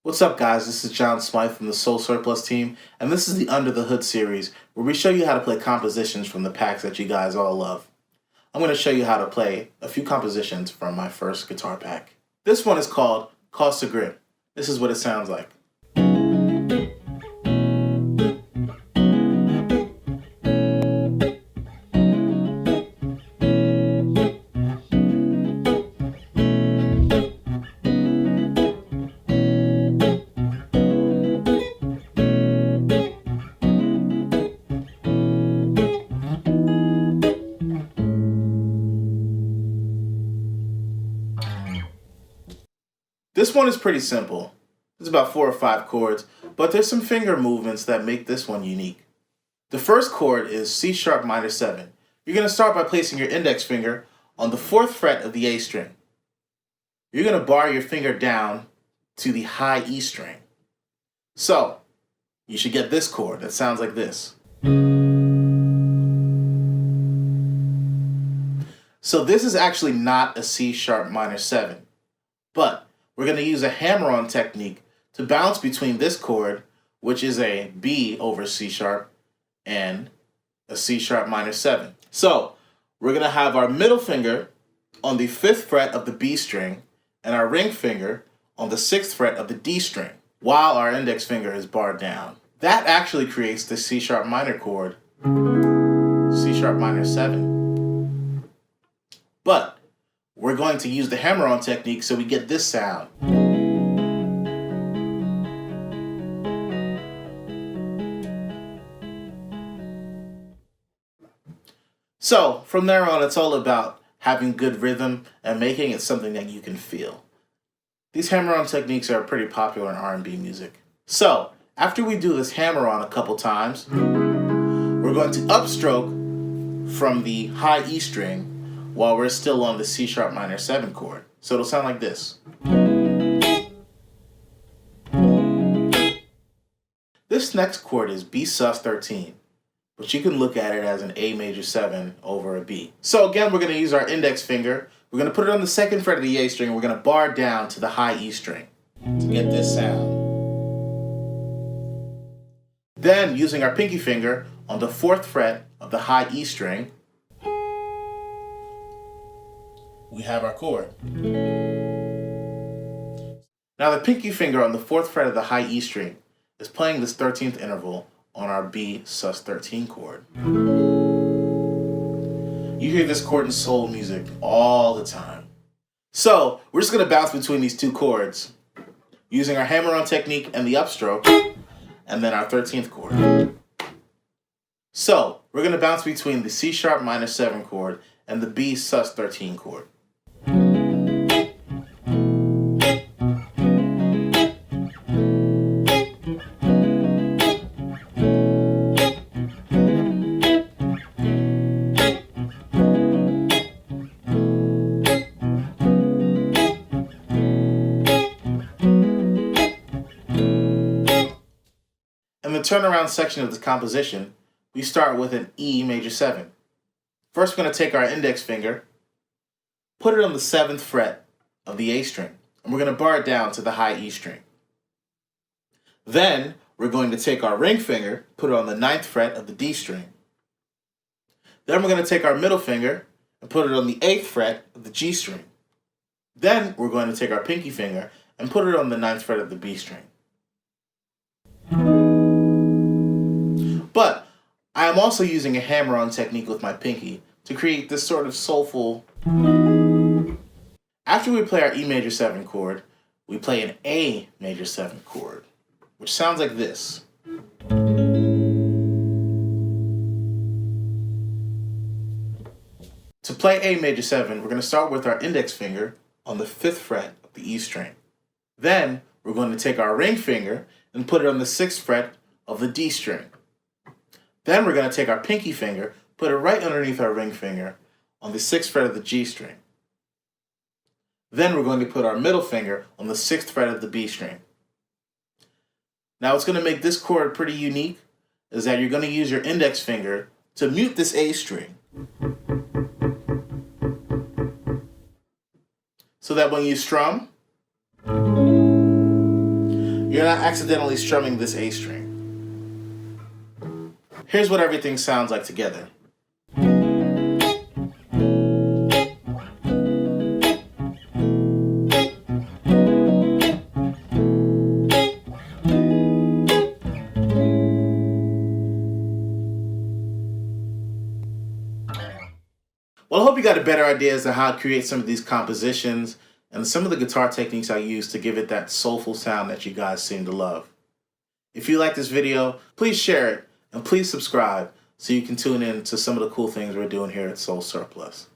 What's up, guys? This is John Smythe from the Soul Surplus team, and this is the Under the Hood series, where we show you how to play compositions from the packs that you guys all love. I'm going to show you how to play a few compositions from my first guitar pack. This one is called Cost of Grip. This is what it sounds like. This one is pretty simple. It's about 4 or 5 chords, but there's some finger movements that make this one unique. The first chord is C sharp minor 7. You're going to start by placing your index finger on the 4th fret of the A string. You're going to bar your finger down to the high E string. So, you should get this chord that sounds like this. So this is actually not a C sharp minor 7, but we're going to use a hammer-on technique to bounce between this chord, which is a B over C sharp, and a C sharp minor 7. So we're going to have our middle finger on the 5th fret of the B string and our ring finger on the 6th fret of the D string, while our index finger is barred down. That actually creates the C sharp minor chord, C sharp minor 7. But we're going to use the hammer-on technique so we get this sound. So from there on, it's all about having good rhythm and making it something that you can feel. These hammer-on techniques are pretty popular in R&B music. So after we do this hammer-on a couple times, we're going to upstroke from the high E string while we're still on the C sharp minor 7 chord. So it'll sound like this. This next chord is B sus 13, but you can look at it as an A major 7 over a B. So again, we're going to use our index finger. We're going to put it on the 2nd fret of the A string, and we're going to bar down to the high E string to get this sound. Then, using our pinky finger on the 4th fret of the high E string, we have our chord. Now the pinky finger on the 4th fret of the high E string is playing this 13th interval on our B sus 13 chord. You hear this chord in soul music all the time. So we're just going to bounce between these two chords using our hammer-on technique and the upstroke, and then our 13th chord. So we're going to bounce between the C sharp minor 7 chord and the B sus 13 chord. In the turnaround section of this composition, we start with an E major 7. First, we're going to take our index finger, put it on the 7th fret of the A string, and we're going to bar it down to the high E string. Then, we're going to take our ring finger, put it on the 9th fret of the D string. Then we're going to take our middle finger and put it on the 8th fret of the G string. Then, we're going to take our pinky finger and put it on the 9th fret of the B string. But I am also using a hammer-on technique with my pinky to create this sort of soulful. After we play our E major 7 chord, we play an A major 7 chord, which sounds like this. To play A major 7, we're going to start with our index finger on the 5th fret of the E string. Then we're going to take our ring finger and put it on the 6th fret of the D string. Then we're going to take our pinky finger, put it right underneath our ring finger on the 6th fret of the G string. Then we're going to put our middle finger on the 6th fret of the B string. Now what's going to make this chord pretty unique is that you're going to use your index finger to mute this A string, so that when you strum, you're not accidentally strumming this A string. Here's what everything sounds like together. Well, I hope you got a better idea as to how to create some of these compositions and some of the guitar techniques I use to give it that soulful sound that you guys seem to love. If you like this video, please share it and please subscribe so you can tune in to some of the cool things we're doing here at Soul Surplus.